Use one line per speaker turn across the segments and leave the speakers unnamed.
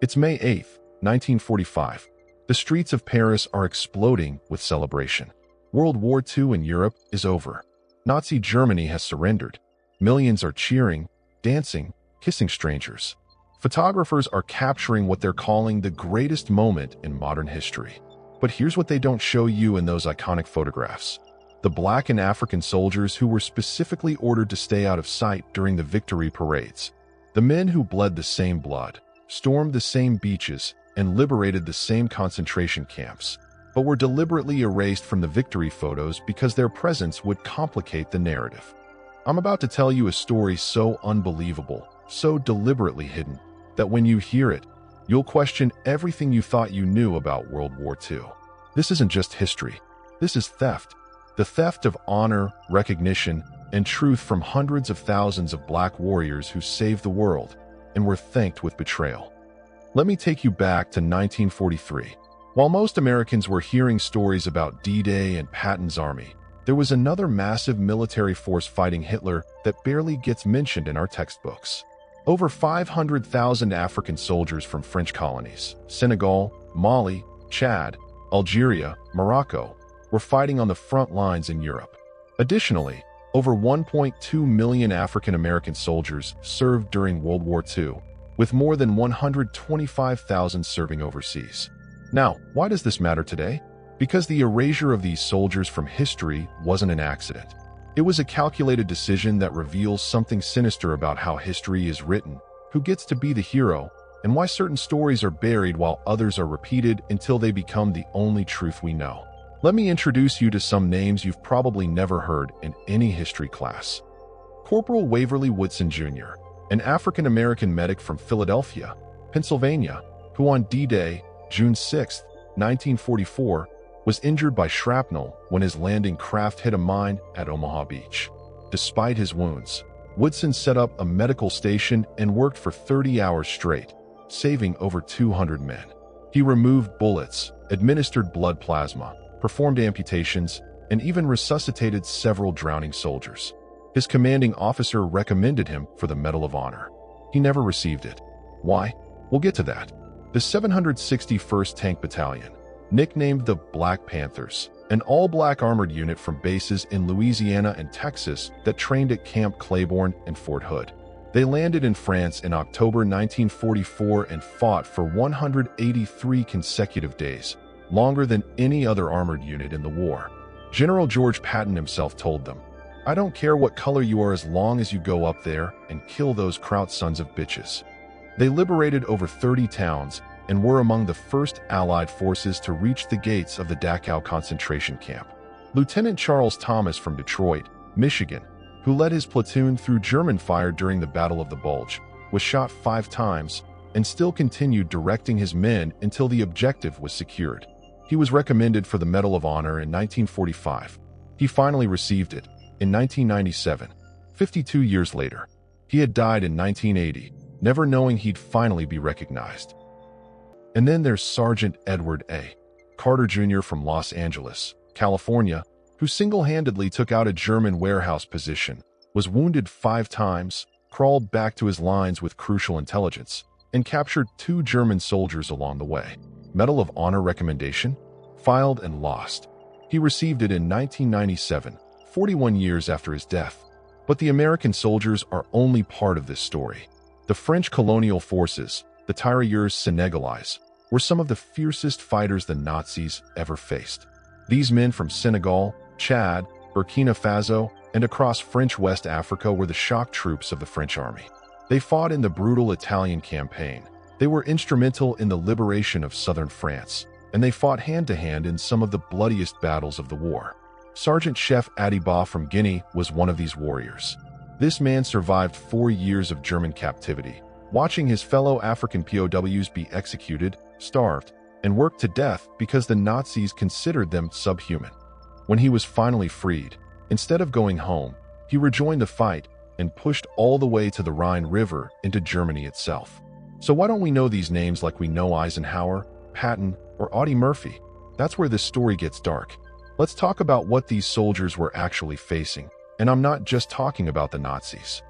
It's May 8th, 1945. The streets of Paris are exploding with celebration. World War II in Europe is over. Nazi Germany has surrendered. Millions are cheering, dancing, kissing strangers. Photographers are capturing what they're calling the greatest moment in modern history. But here's what they don't show you in those iconic photographs. The Black and African soldiers who were specifically ordered to stay out of sight during the victory parades. The men who bled the same blood, stormed the same beaches, and liberated the same concentration camps, but were deliberately erased from the victory photos because their presence would complicate the narrative. I'm about to tell you a story so unbelievable, so deliberately hidden, that when you hear it, you'll question everything you thought you knew about World War II. This isn't just history. This is theft. The theft of honor, recognition, and truth from hundreds of thousands of Black warriors who saved the world and were thanked with betrayal. Let me take you back to 1943. While most Americans were hearing stories about D-Day and Patton's army, there was another massive military force fighting Hitler that barely gets mentioned in our textbooks. Over 500,000 African soldiers from French colonies, Senegal, Mali, Chad, Algeria, Morocco, were fighting on the front lines in Europe. Additionally, over 1.2 million African American soldiers served during World War II, with more than 125,000 serving overseas. Now, why does this matter today? Because the erasure of these soldiers from history wasn't an accident. It was a calculated decision that reveals something sinister about how history is written, who gets to be the hero, and why certain stories are buried while others are repeated until they become the only truth we know. Let me introduce you to some names you've probably never heard in any history class. Corporal Waverly Woodson Jr., an African-American medic from Philadelphia, Pennsylvania, who on D-Day, June 6, 1944, was injured by shrapnel when his landing craft hit a mine at Omaha Beach. Despite his wounds, Woodson set up a medical station and worked for 30 hours straight, saving over 200 men. He removed bullets, administered blood plasma, performed amputations, and even resuscitated several drowning soldiers. His commanding officer recommended him for the Medal of Honor. He never received it. Why? We'll get to that. The 761st Tank Battalion, nicknamed the Black Panthers, an all-black armored unit from bases in Louisiana and Texas that trained at Camp Claiborne and Fort Hood. They landed in France in October 1944 and fought for 183 consecutive days, longer than any other armored unit in the war. General George Patton himself told them, "I don't care what color you are as long as you go up there and kill those Kraut sons of bitches." They liberated over 30 towns and were among the first Allied forces to reach the gates of the Dachau concentration camp. Lieutenant Charles Thomas from Detroit, Michigan, who led his platoon through German fire during the Battle of the Bulge, was shot 5 times and still continued directing his men until the objective was secured. He was recommended for the Medal of Honor in 1945. He finally received it in 1997, 52 years later. He had died in 1980, never knowing he'd finally be recognized. And then there's Sergeant Edward A. Carter Jr. from Los Angeles, California, who single-handedly took out a German warehouse position, was wounded 5 times, crawled back to his lines with crucial intelligence, and captured 2 German soldiers along the way. Medal of Honor recommendation? Filed and lost. He received it in 1997, 41 years after his death. But the American soldiers are only part of this story. The French colonial forces, the tirailleurs sénégalais, were some of the fiercest fighters the Nazis ever faced. These men from Senegal, Chad, Burkina Faso, and across French West Africa were the shock troops of the French army. They fought in the brutal Italian campaign. They were instrumental in the liberation of southern France, and they fought hand-to-hand in some of the bloodiest battles of the war. Sergeant Chef Adiba from Guinea was one of these warriors. This man survived 4 years of German captivity, watching his fellow African POWs be executed, starved, and worked to death because the Nazis considered them subhuman. When he was finally freed, instead of going home, he rejoined the fight and pushed all the way to the Rhine River into Germany itself. So why don't we know these names like we know Eisenhower, Patton, or Audie Murphy? That's where this story gets dark. Let's talk about what these soldiers were actually facing, and I'm not just talking about the Nazis.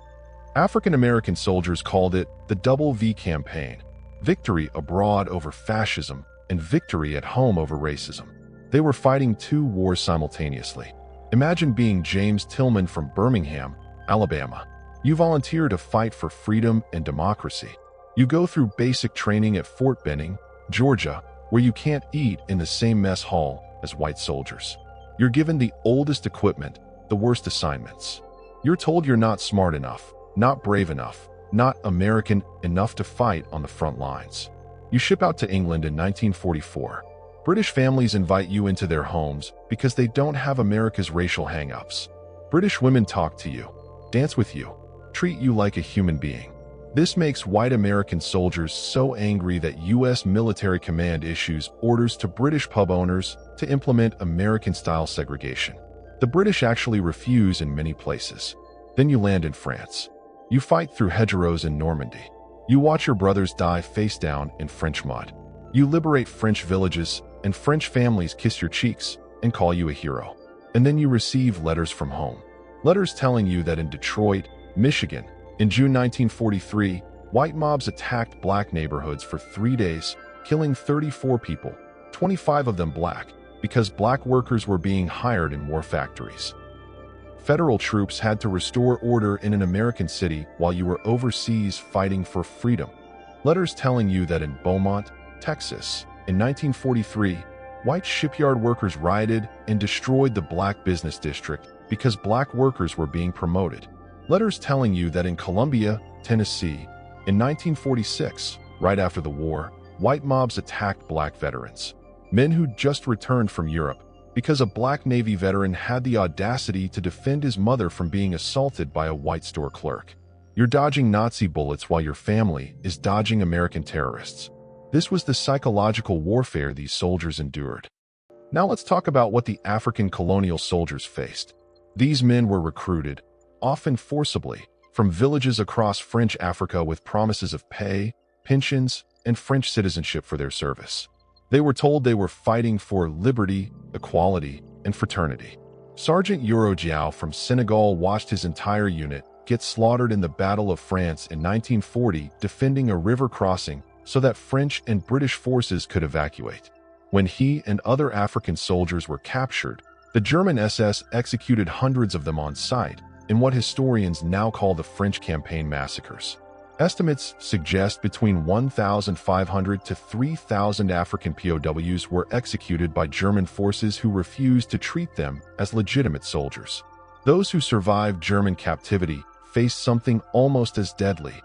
African-American soldiers called it the Double V Campaign. victory abroad over fascism, and victory at home over racism. They were fighting two wars simultaneously. Imagine being James Tillman from Birmingham, Alabama. You volunteer to fight for freedom and democracy. You go through basic training at Fort Benning, Georgia, where you can't eat in the same mess hall as white soldiers. You're given the oldest equipment, the worst assignments. You're told you're not smart enough, not brave enough, not American enough to fight on the front lines. You ship out to England in 1944. British families invite you into their homes because they don't have America's racial hang-ups. British women talk to you, dance with you, treat you like a human being. This makes white American soldiers so angry that U.S. military command issues orders to British pub owners to implement American-style segregation. The British actually refuse in many places. Then you land in France. You fight through hedgerows in Normandy. You watch your brothers die face down in French mud. You liberate French villages, and French families kiss your cheeks and call you a hero. And then you receive letters from home. Letters telling you that in Detroit, Michigan, in June 1943, white mobs attacked black neighborhoods for 3 days, killing 34 people, 25 of them black, because black workers were being hired in war factories. Federal troops had to restore order in an American city while you were overseas fighting for freedom. Letters telling you that in Beaumont, Texas, in 1943, white shipyard workers rioted and destroyed the black business district because black workers were being promoted. Letters telling you that in Columbia, Tennessee, in 1946, right after the war, white mobs attacked black veterans, men who'd just returned from Europe, because a black Navy veteran had the audacity to defend his mother from being assaulted by a white store clerk. You're dodging Nazi bullets while your family is dodging American terrorists. This was the psychological warfare these soldiers endured. Now let's talk about what the African colonial soldiers faced. These men were recruited, often forcibly, from villages across French Africa with promises of pay, pensions, and French citizenship for their service. They were told they were fighting for liberty, equality, and fraternity. Sergeant Yoro Jiao from Senegal watched his entire unit get slaughtered in the Battle of France in 1940 defending a river crossing so that French and British forces could evacuate. When he and other African soldiers were captured, the German SS executed hundreds of them on sight in what historians now call the French Campaign massacres. Estimates suggest between 1,500 to 3,000 African POWs were executed by German forces who refused to treat them as legitimate soldiers. Those who survived German captivity faced something almost as deadly: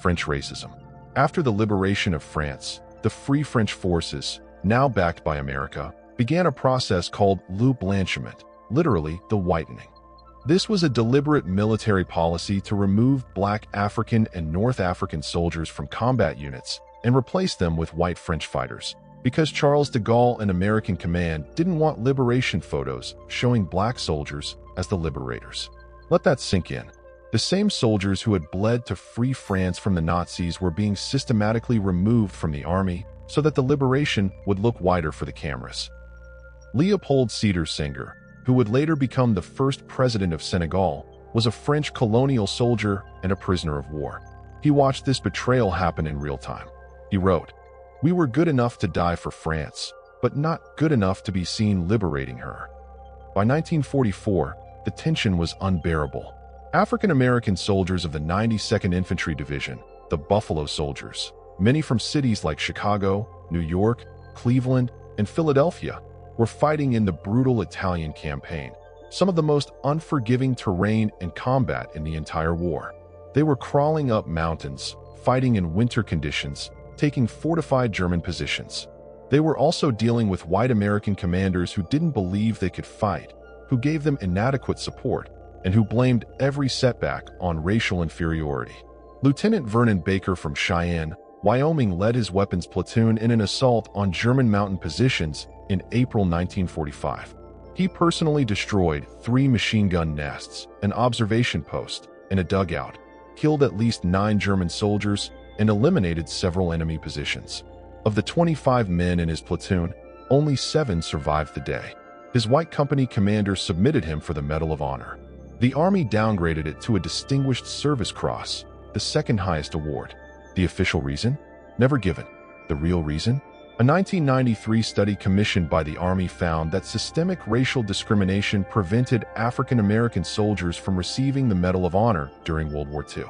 French racism. After the liberation of France, the Free French forces, now backed by America, began a process called le blanchiment, literally the whitening. This was a deliberate military policy to remove black African and North African soldiers from combat units and replace them with white French fighters, because Charles de Gaulle and American command didn't want liberation photos showing black soldiers as the liberators. Let that sink in. The same soldiers who had bled to free France from the Nazis were being systematically removed from the army so that the liberation would look whiter for the cameras. Leopold Sédar Senghor, who would later become the first president of Senegal, was a French colonial soldier and a prisoner of war. He watched this betrayal happen in real time. He wrote, "We were good enough to die for France, but not good enough to be seen liberating her." By 1944, the tension was unbearable. African-American soldiers of the 92nd Infantry Division, the Buffalo Soldiers, many from cities like Chicago, New York, Cleveland, and Philadelphia, were fighting in the brutal Italian campaign, some of the most unforgiving terrain and combat in the entire war. They were crawling up mountains, fighting in winter conditions, taking fortified German positions. They were also dealing with white American commanders who didn't believe they could fight, who gave them inadequate support, and who blamed every setback on racial inferiority. Lieutenant Vernon Baker from Cheyenne, Wyoming led his weapons platoon in an assault on German mountain positions in April 1945. He personally destroyed 3 machine gun nests, an observation post, and a dugout, killed at least 9 German soldiers, and eliminated several enemy positions. Of the 25 men in his platoon, only 7 survived the day. His white company commander submitted him for the Medal of Honor. The Army downgraded it to a Distinguished Service Cross, the second highest award. The official reason? Never given. The real reason? A 1993 study commissioned by the Army found that systemic racial discrimination prevented African American soldiers from receiving the Medal of Honor during World War II.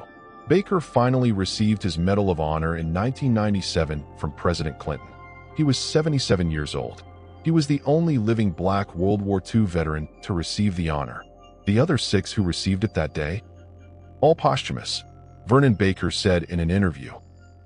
Baker finally received his Medal of Honor in 1997 from President Clinton. He was 77 years old. He was the only living Black World War II veteran to receive the honor. The other 6 who received it that day? All posthumous. Vernon Baker said in an interview,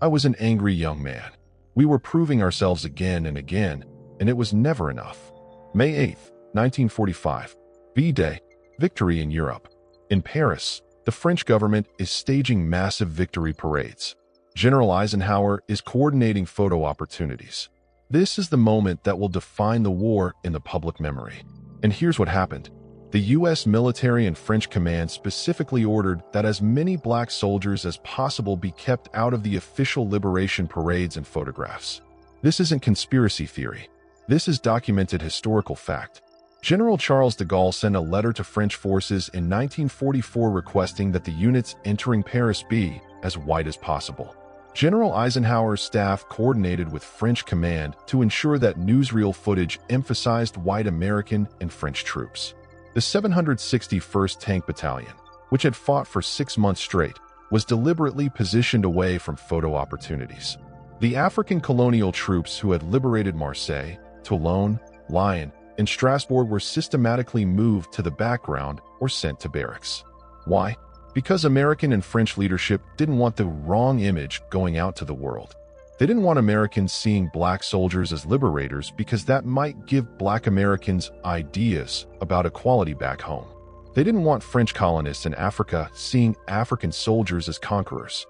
"I was an angry young man. We were proving ourselves again and again, and it was never enough." May 8, 1945. V-Day. Victory in Europe. In Paris, the French government is staging massive victory parades. General Eisenhower is coordinating photo opportunities. This is the moment that will define the war in the public memory. And here's what happened. The U.S. military and French command specifically ordered that as many Black soldiers as possible be kept out of the official liberation parades and photographs. This isn't conspiracy theory. This is documented historical fact. General Charles de Gaulle sent a letter to French forces in 1944 requesting that the units entering Paris be as white as possible. General Eisenhower's staff coordinated with French command to ensure that newsreel footage emphasized white American and French troops. The 761st Tank Battalion, which had fought for 6 months straight, was deliberately positioned away from photo opportunities. The African colonial troops who had liberated Marseille, Toulon, Lyon, and Strasbourg were systematically moved to the background or sent to barracks. Why? Because American and French leadership didn't want the wrong image going out to the world. They didn't want Americans seeing Black soldiers as liberators because that might give Black Americans ideas about equality back home. They didn't want French colonists in Africa seeing African soldiers as conquerors.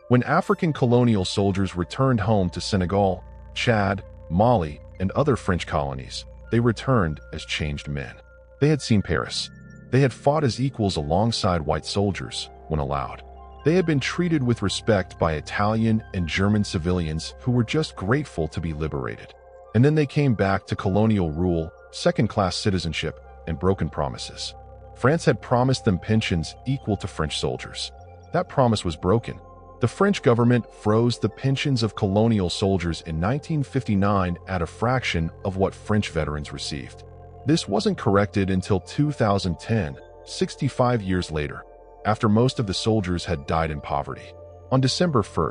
When African colonial soldiers returned home to Senegal, Chad, Mali, and other French colonies, they returned as changed men. They had seen Paris. They had fought as equals alongside white soldiers, when allowed. They had been treated with respect by Italian and German civilians who were just grateful to be liberated. And then they came back to colonial rule, second-class citizenship, and broken promises. France had promised them pensions equal to French soldiers. That promise was broken. The French government froze the pensions of colonial soldiers in 1959 at a fraction of what French veterans received. This wasn't corrected until 2010, 65 years later, after most of the soldiers had died in poverty. On December 1,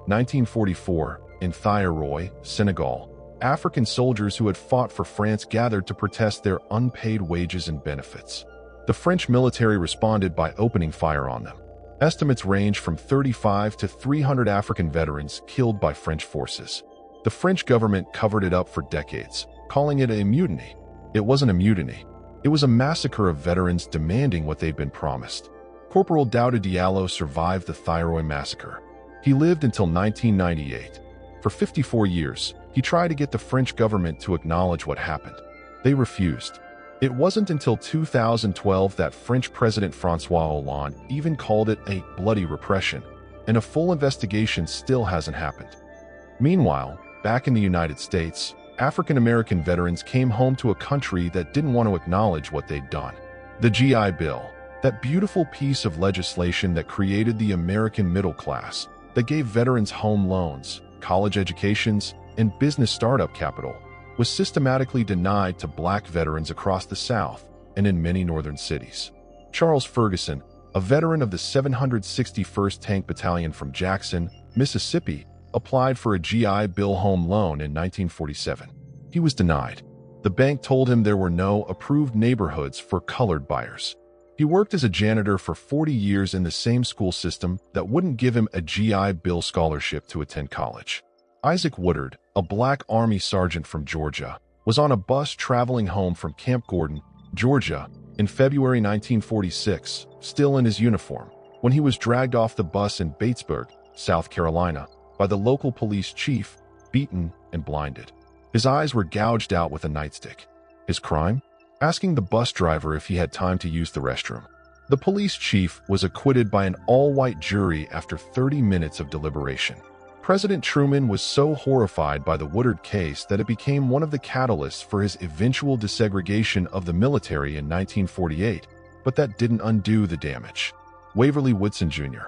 1944, in Thiaroye, Senegal, African soldiers who had fought for France gathered to protest their unpaid wages and benefits. The French military responded by opening fire on them. Estimates range from 35 to 300 African veterans killed by French forces. The French government covered it up for decades, calling it a mutiny. It wasn't a mutiny. It was a massacre of veterans demanding what they'd been promised. Corporal Daouda Diallo survived the Thiaroye massacre. He lived until 1998. For 54 years, he tried to get the French government to acknowledge what happened. They refused. It wasn't until 2012 that French President François Hollande even called it a bloody repression, and a full investigation still hasn't happened. Meanwhile, back in the United States, African American veterans came home to a country that didn't want to acknowledge what they'd done. The GI Bill, that beautiful piece of legislation that created the American middle class, that gave veterans home loans, college educations, and business startup capital, was systematically denied to Black veterans across the South and in many northern cities. Charles Ferguson, a veteran of the 761st Tank Battalion from Jackson, Mississippi, applied for a GI Bill home loan in 1947. He was denied. The bank told him there were no approved neighborhoods for colored buyers. He worked as a janitor for 40 years in the same school system that wouldn't give him a GI Bill scholarship to attend college. Isaac Woodard, a Black Army sergeant from Georgia, was on a bus traveling home from Camp Gordon, Georgia, in February 1946, still in his uniform, when he was dragged off the bus in Batesburg, South Carolina, by the local police chief, beaten and blinded. His eyes were gouged out with a nightstick. His crime? Asking the bus driver if he had time to use the restroom. The police chief was acquitted by an all-white jury after 30 minutes of deliberation. President Truman was so horrified by the Woodard case that it became one of the catalysts for his eventual desegregation of the military in 1948, but that didn't undo the damage. Waverly Woodson Jr.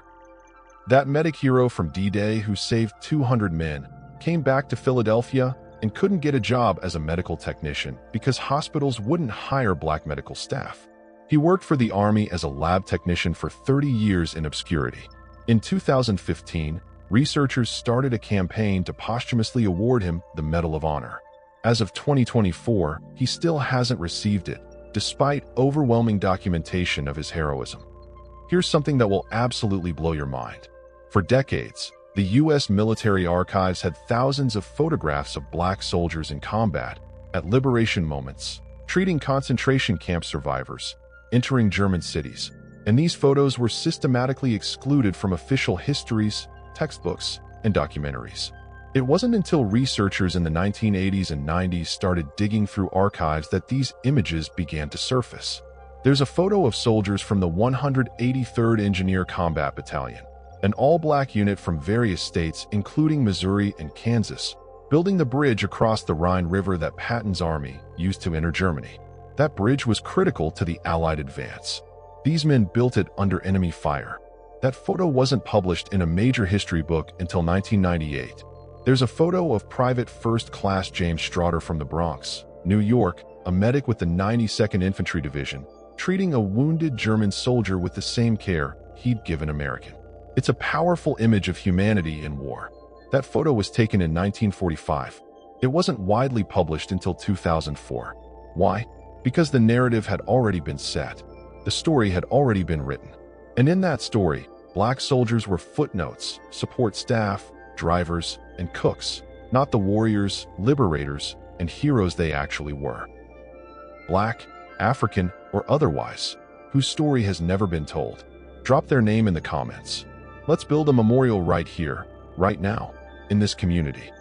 That medic hero from D-Day who saved 200 men came back to Philadelphia and couldn't get a job as a medical technician because hospitals wouldn't hire black medical staff. He worked for the Army as a lab technician for 30 years in obscurity. In 2015, researchers started a campaign to posthumously award him the Medal of Honor. As of 2024, he still hasn't received it, despite overwhelming documentation of his heroism. Here's something that will absolutely blow your mind. For decades, the U.S. military archives had thousands of photographs of black soldiers in combat, at liberation moments, treating concentration camp survivors, entering German cities, and these photos were systematically excluded from official histories, textbooks, and documentaries. It wasn't until researchers in the 1980s and 90s started digging through archives that these images began to surface. There's a photo of soldiers from the 183rd Engineer Combat Battalion, an all-black unit from various states including Missouri and Kansas, building the bridge across the Rhine River that Patton's army used to enter Germany. That bridge was critical to the Allied advance. These men built it under enemy fire. That photo wasn't published in a major history book until 1998. There's a photo of Private First Class James Strotter from the Bronx, New York, a medic with the 92nd Infantry Division, treating a wounded German soldier with the same care he'd given American. It's a powerful image of humanity in war. That photo was taken in 1945. It wasn't widely published until 2004. Why? Because the narrative had already been set. The story had already been written. And in that story, black soldiers were footnotes, support staff, drivers, and cooks, not the warriors, liberators, and heroes they actually were. Black, African, or otherwise, whose story has never been told. Drop their name in the comments. Let's build a memorial right here, right now, in this community.